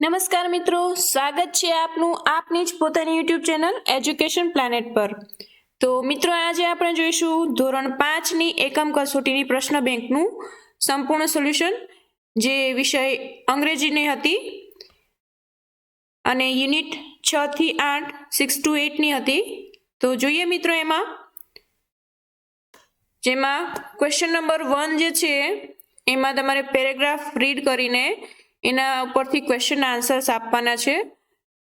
નમસ્કાર મિત્રો, સ્વાગત છે આપનું આપની જ પોતાની યુટ્યુબ ચેનલ એજ્યુકેશન પ્લેનેટ પર. તો મિત્રો, આજે આપણે જોઈશું ધોરણ 5ની એકમ કસોટીની પ્રશ્ન બેંકનું સંપૂર્ણ સોલ્યુશન, જે વિષય અંગ્રેજીની હતી અને યુનિટ 6 થી 8 6 to 8ની હતી. તો જોઈએ મિત્રો, જેમાં ક્વેશ્ચન નંબર 1 જે છે એમાં તમારે પેરેગ્રાફ રીડ કરીને એના ઉપરથી ક્વેશ્ચન આન્સર્સ આપવાના છે.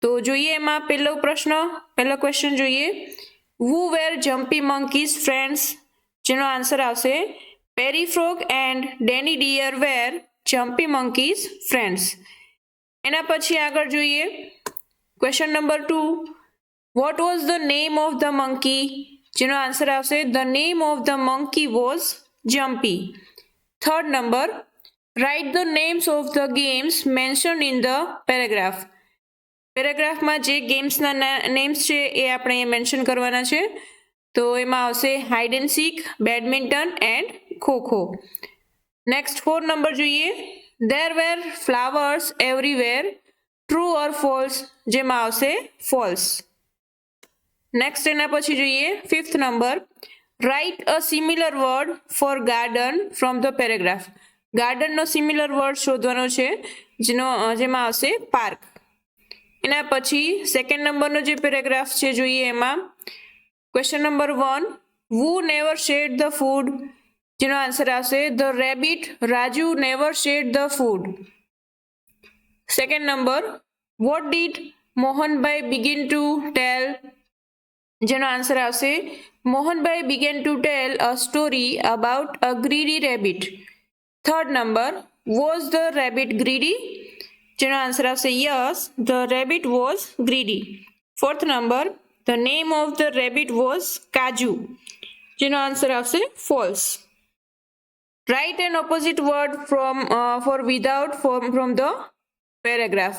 તો જોઈએ એમાં પહેલો ક્વેશ્ચન જોઈએ. Who were Jumpy monkey's friends? જેનો આન્સર આવશે Perry frog and Danny deer were Jumpy monkey's friends. એના પછી આગળ જોઈએ question number 2. What was the name of the monkey? જેનો આન્સર આવશે the name of the monkey was Jumpy. Third number, write the names of the games mentioned in the paragraph. પેરેગ્રાફમાં જે ગેમ્સના names છે એ આપણે મેન્શન કરવાના છે. તો એમાં આવશે hide and seek, badminton and kho kho. Next 4 number જોઈએ. There were flowers everywhere, true or false? જેમાં આવશે ફોલ્સ. નેક્સ્ટ એના પછી જોઈએ 5th number. Write a similar word for garden from the paragraph. ગાર્ડનનો સિમિલર વર્ડ શોધવાનો છે, જેમાં આવશે પાર્ક. એના પછી સેકન્ડ નંબરનો જે પેરેગ્રાફ છે જોઈએ એમાં question number 1. Who never shared the food? જેનો આન્સર આવશે the rabbit Raju never shared the food. Second number, what did Mohanbhai begin to tell? જેનો આન્સર આવશે Mohanbhai began to tell a story about a greedy rabbit. Third number, was the rabbit greedy? જેનો answer આવશે yes, the rabbit was greedy. Fourth number, the name of the rabbit was Kaju. જેનો answer આવશે false. Write an opposite word for without from the paragraph.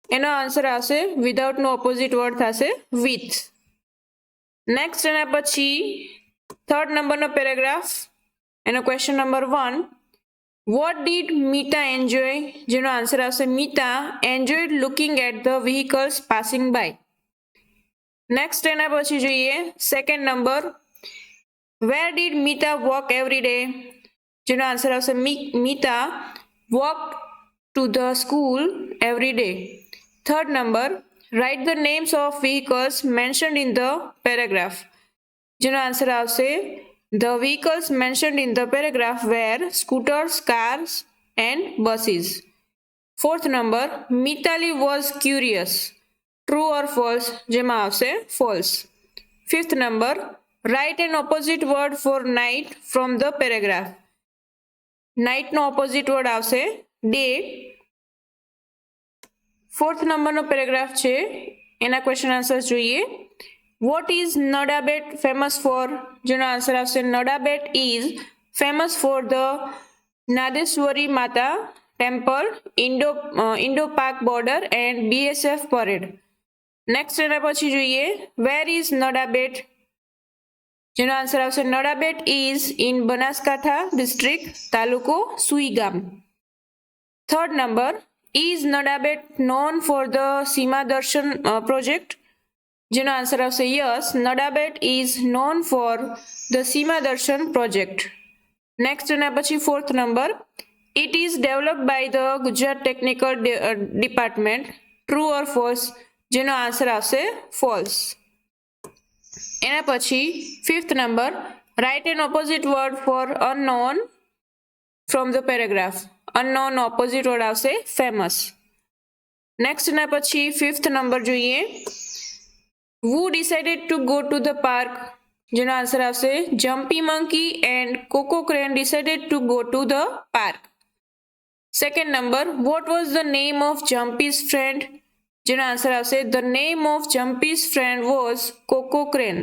એનો answer આવશે without નો opposite word થશે with. Next એના પછી third નંબરનો paragraph, એનો question number 1. What did Mita enjoy? જેનો આન્સર આવશે Mita enjoyed looking at the vehicles passing by. Next એના પછી જોઈએ second number. Where did Mita walk every day? જેનો આન્સર આવશે Mita walk to the school every day. Third number, write the names of vehicles mentioned in the paragraph. જેનો answer આવશે the vehicles mentioned in the paragraph were scooters, cars and buses. Fourth number, Mitali was curious, true or false? જેમાં આવશે false. Fifth number, write an opposite word for night from the paragraph. નાઇટનો opposite word આવશે day. Fourth નંબરનો paragraph છે, એના question answer જોઈએ. What is Nadabet famous for? જેનો answer આવશે Nadabet is famous for the Nadeshwari Mata temple, Indo Pak border and BSF parade. Next એના પછી જોઈએ વેર ઇઝ નડાબેટ? જેનો આન્સર આવશે Nadabet is in Banaskantha district, તાલુકો Suigam. Third number, is Nadabet known for the Seema Darshan project? જેનો આન્સર આવશે yes, Nadabet is known for the Seema Darshan project. Next એના પછી fourth number, it is developed by the Gujarat technical department, true or false? જેનો answer આવશે false. એના પછી fifth number, write an opposite word for unknown from the paragraph. Unknown opposite word આવશે famous. Next એના પછી fifth number જોઈએ. Who decided to go to the park? જેનો answer આવશે Jumpy monkey and Coco crane decided to go to the park. Second number, what was the name of Jumpy's friend? જેનો answer આવશે the name of Jumpy's friend was Coco crane.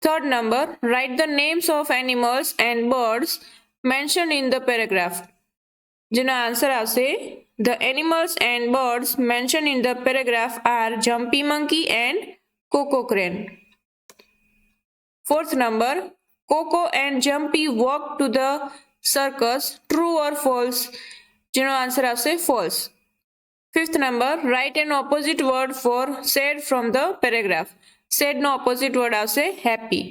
Third number, write the names of animals and birds mention in the paragraph. જેનો answer આવશે the animals and birds mention in the paragraph are Jumpy monkey and Coco crane. Fourth number, Coco and Jumpy walk to the circus, true or false? જેનો answer આવશે false. Fifth number, write an opposite word for sad from the paragraph. સેડનો opposite word આવશે happy.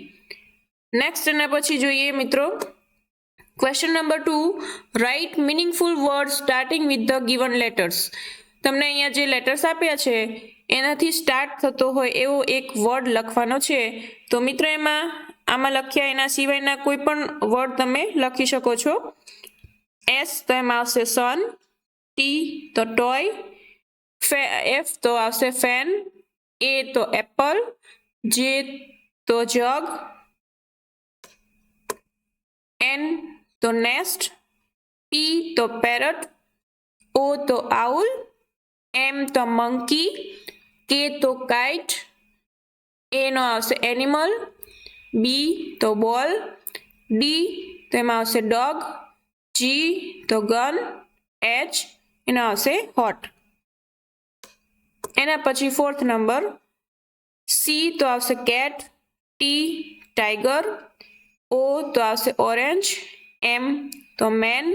Next એના પછી જોઈએ મિત્રો question number 2, write meaningful word starting with the given letters. તમને અહીંયા જે લેટર્સ આપ્યા છે એનાથી સ્ટાર્ટ થતો હોય એવો એક વર્ડ લખવાનો છે. તો મિત્રો આમાં લખ્યા એના સિવાયના કોઈ પણ વર્ડ તમે લખી શકો છો. એસ તો એમાં આવશે સન, ટી તો ટોય, એફ તો આવશે ફેન, એ તો એપલ, જે તો જગ, એન તો નેસ્ટ, પી તો પેરટ, ઓ તો આઉલ, એમ તો મંકી, કે તો કાઇટ, એ નો આવશે એનિમલ, બી તો બોલ, ડી તો એમાં આવશે ડોગ, જી તો ગન, એચ એનો આવશે હોટ. એના પછી ફોર્થ નંબર, સી તો આવશે કેટ, ટી ટાઈગર, ઓ તો આવશે ઓરેન્જ, એમ તો મેન,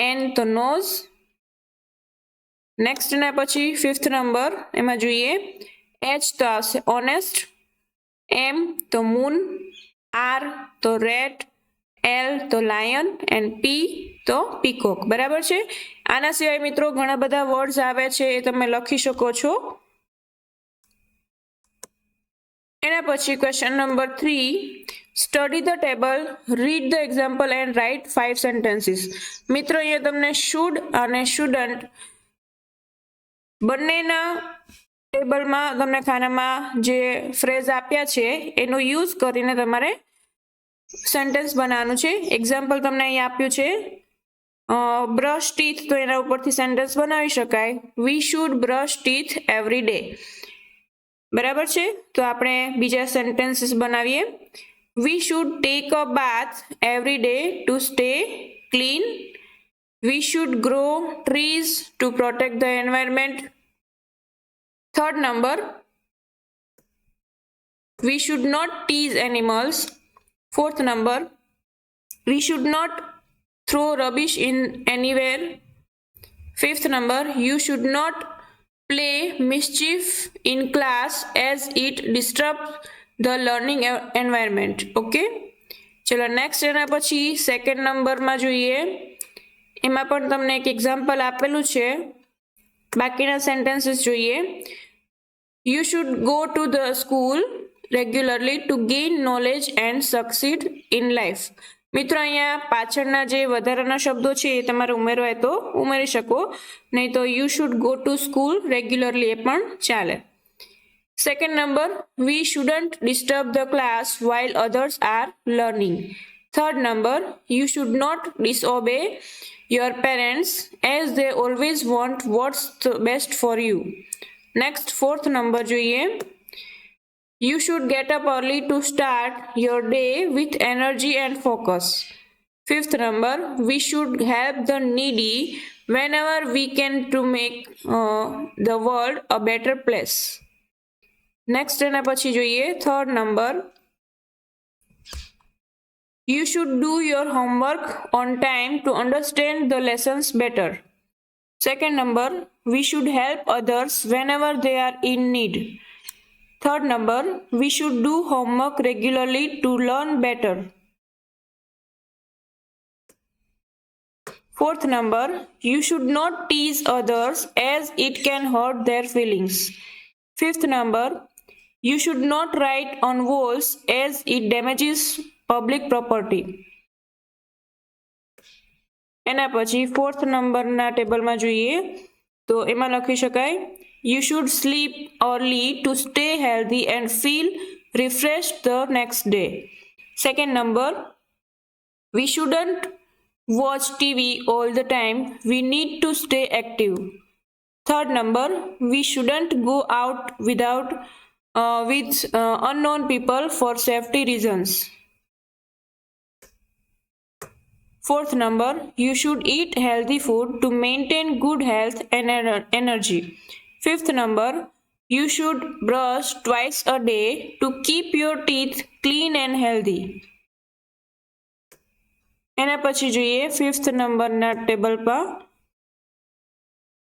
એન તો નોઝ. નેક્સ્ટ એના પછી ફિફ્થ નંબર, એમાં જોઈએ એચ તો આવશે ઓનેસ્ટ, એમ તો મૂન, આર તો રેટ, એલ તો લાયન એન્ડ પી તો પીકોક. બરાબર છે. આના સિવાય મિત્રો ઘણા બધા વર્ડ્સ આવે છે એ તમે લખી શકો છો. એના પછી question number 3, study the table, read the example and write 5 sentences. મિત્રો અહીંયા તમને શુડ અને શુડન્ટ બંનેના ટેબલમાં તમને ખાનામાં જે ફ્રેઝ આપ્યા છે એનો યુઝ કરીને તમારે સેન્ટેન્સ બનાવવાનું છે. એક્ઝામ્પલ તમને અહીંયા આપ્યું છે બ્રશ ટીથ, તો એના ઉપરથી સેન્ટેન્સ બનાવી શકાય we should brush teeth every day. બરાબર છે. તો આપણે બીજા સેન્ટેન્સીસ બનાવીએ. We should take a bath every day to stay clean. We should grow trees to protect the environment. Third number, we should not tease animals. Fourth number, we should not throw rubbish in anywhere. Fifth number, you should not play mischief in class as it disturbs the learning environment. Okay, ચલો next એના પછી second નંબરમાં જોઈએ. એમાં પણ તમને એક example આપેલું છે. બાકીના સેન્ટેન્સીસ જોઈએ. You should go to the school regularly to gain knowledge and succeed in life. મિત્રો અહીંયા પાછળના જે વધારાના શબ્દો છે એ તમારે ઉમેરવા હોય તો ઉમેરી શકો, નહીં તો you should go to school regularly એ પણ ચાલે. Second number, we shouldn't disturb the class while others are learning. Third number, you should not disobey your parents as they always want what's the best for you. Next fourth number જોઈએ. You should get up early to start your day with energy and focus. Fifth number, we should help the needy whenever we can to make the world a better place. Next એના પછી જોઈએ third number, you should do your homework on time to understand the lessons better. Second number, we should help others whenever they are in need. Third number, we should do homework regularly to learn better. Fourth number, you should not tease others as it can hurt their feelings. Fifth number, you should not write on walls as it damages public property. એના પછી fourth નંબરના ટેબલમાં જોઈએ તો એમાં લખી શકાય you should sleep early to stay healthy and feel refreshed the next day. Second number, we shouldn't watch TV all the time. We need to stay active. Third number, we shouldn't go out with unknown people for safety reasons. Fourth number, you should eat healthy food to maintain good health and energy. Fifth number, you should brush twice a day to keep your teeth clean and healthy. એના પછી જોઈએ fifth નંબરના table પર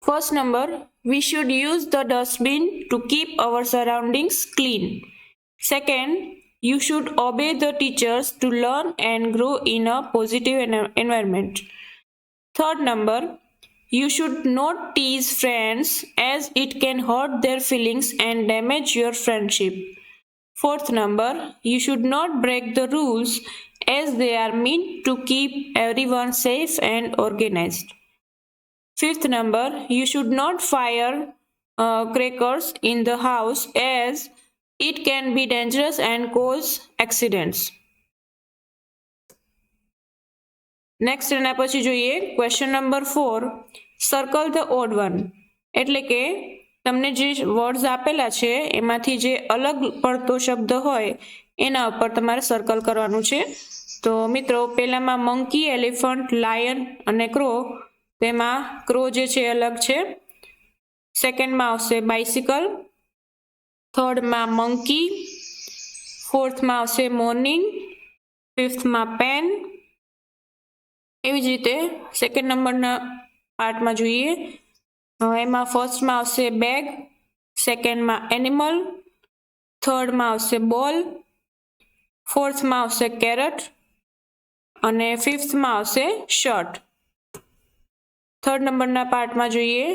First number, we should use the dustbin to keep our surroundings clean. Second, you should obey the teachers to learn and grow in a positive environment. Third number, you should not tease friends as it can hurt their feelings and damage your friendship. Fourth number, you should not break the rules as they are meant to keep everyone safe and organized. Fifth number, you should not fire crackers in the house as it can be dangerous and cause accidents. Next એના પછી જોઈએ question number 4, circle the odd one. એટલે કે તમને જે words આપેલા છે એમાંથી જે અલગ પડતો શબ્દ હોય એના ઉપર તમારે સર્કલ કરવાનું છે. તો મિત્રો પહેલામાં મંકી, એલિફન્ટ, લાયન અને ક્રો. તેમાં ક્રો જે છે અલગ છે. સેકન્ડમાં આવશે બાઇસિકલ, થર્ડમાં મંકી, ફોર્થમાં આવશે મોર્નિંગ, ફિફ્થમાં પેન. એવી જ રીતે સેકન્ડ નંબરના પાર્ટમાં જોઈએ એમાં ફર્સ્ટમાં આવશે બેગ, સેકન્ડમાં એનિમલ, થર્ડમાં આવશે બોલ, ફોર્થમાં આવશે કેરટ અને ફિફ્થમાં આવશે શર્ટ. થર્ડ નંબરના પાર્ટમાં જોઈએ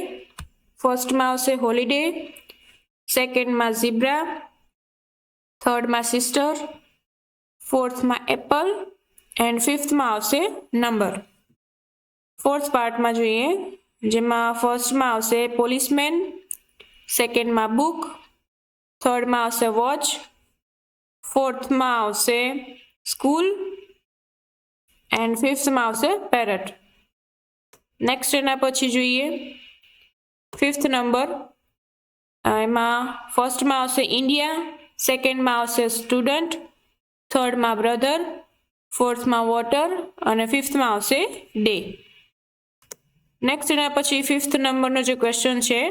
ફર્સ્ટમાં આવશે હોલિડે, સેકન્ડમાં ઝીબ્રા, થર્ડમાં સિસ્ટર, ફોર્થમાં એપલ એન્ડ ફિફ્થમાં આવશે નંબર. ફોર્થ પાર્ટમાં જોઈએ જેમાં ફર્સ્ટમાં આવશે પોલીસમેન, સેકન્ડમાં બુક, થર્ડમાં આવશે વોચ, ફોર્થમાં આવશે સ્કૂલ એન્ડ ફિફ્થમાં આવશે પેરેટ. નેક્સ્ટ એના પછી જોઈએ ફિફ્થ નંબર. એમાં ફર્સ્ટમાં આવશે ઇન્ડિયા, સેકન્ડમાં આવશે સ્ટુડન્ટ, થર્ડમાં બ્રધર, ફોર્થમાં વોટર અને ફિફ્થમાં આવશે ડે. નેક્સ્ટ એના પછી ફિફ્થ નંબરનો જે ક્વેશ્ચન છે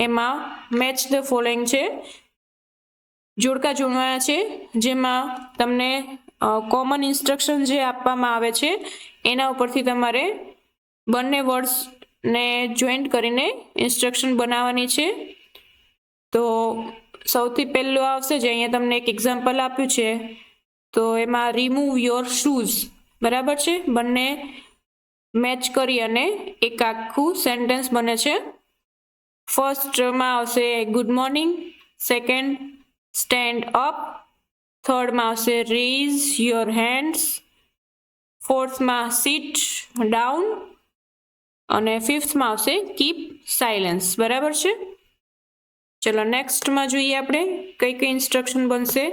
એમાં મેચ ધ ફોલોઈંગ છે. જોડકા જોડવાના છે જેમાં તમને કોમન ઇન્સ્ટ્રક્શન જે આપવામાં આવે છે એના ઉપરથી તમારે બંને વર્ડ્સને જોઈન્ટ કરીને ઇન્સ્ટ્રક્શન બનાવવાની છે. તો સૌથી પહેલું આવશે જે અહીંયા તમને એક એક્ઝામ્પલ આપ્યું છે. તો એમાં રિમૂવ યોર શૂઝ, બરાબર છે. બંને મેચ કરી અને એક આખું સેન્ટેન્સ બને છે. ફર્સ્ટમાં આવશે good morning, second stand up, થર્ડમાં આવશે રેઝ યોર હેન્ડ્સ, ફોર્થમાં સિટ ડાઉન અને ફિફ્થમાં આવશે કીપ સાયલેન્સ, બરાબર છે. ચલો નેક્સ્ટમાં જોઈએ આપણે કઈ કઈ ઇન્સ્ટ્રક્શન બનશે.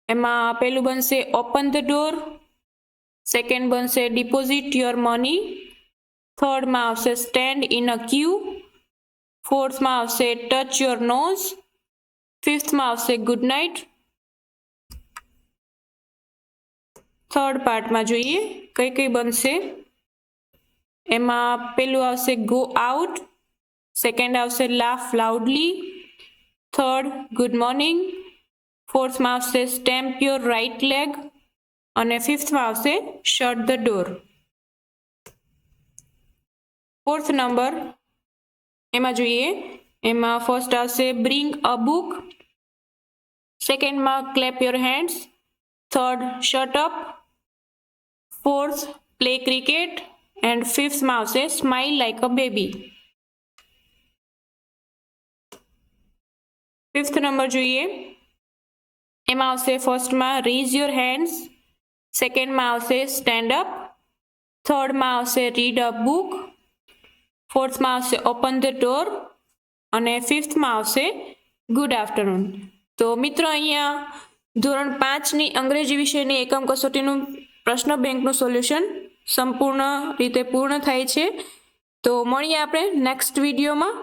એમાં પહેલું બનશે ઓપન ધ ડોર, સેકન્ડ બનશે ડિપોઝિટ યોર મની, થર્ડમાં આવશે સ્ટેન્ડ ઇન અ ક્યુ, ફોર્થમાં આવશે ટચ યોર નોઝ, ફિફ્થમાં આવશે ગુડ નાઇટ. થર્ડ પાર્ટમાં જોઈએ કઈ કઈ બનશે. એમાં પહેલું આવશે ગો આઉટ, સેકન્ડ આવશે laugh loudly, third good morning, ફોર્થમાં આવશે સ્ટેમ્પ યોર રાઇટ લેગ અને ફિફ્થમાં આવશે shut the door. Fourth number એમાં જોઈએ એમાં ફર્સ્ટ આવશે બ્રિંગ અ બુક, સેકન્ડમાં clap your hands, third shut up, fourth play cricket and ફિફ્થમાં આવશે smile like a baby. Fifth number જોઈએ એમાં આવશે ફર્સ્ટમાં રેઝ યોર હેન્ડ્સ, સેકન્ડમાં આવશે સ્ટેન્ડ અપ, થર્ડમાં આવશે રીડ અ બુક, ફોર્થમાં આવશે ઓપન ધ ડોર અને ફિફ્થમાં આવશે ગુડ આફ્ટરનૂન. તો મિત્રો અહીંયા ધોરણ 5ની અંગ્રેજી વિષયની એકમ કસોટીનું પ્રશ્ન બેંકનું સોલ્યુશન સંપૂર્ણ રીતે પૂર્ણ થાય છે. તો મળીએ આપણે નેક્સ્ટ વિડીયોમાં.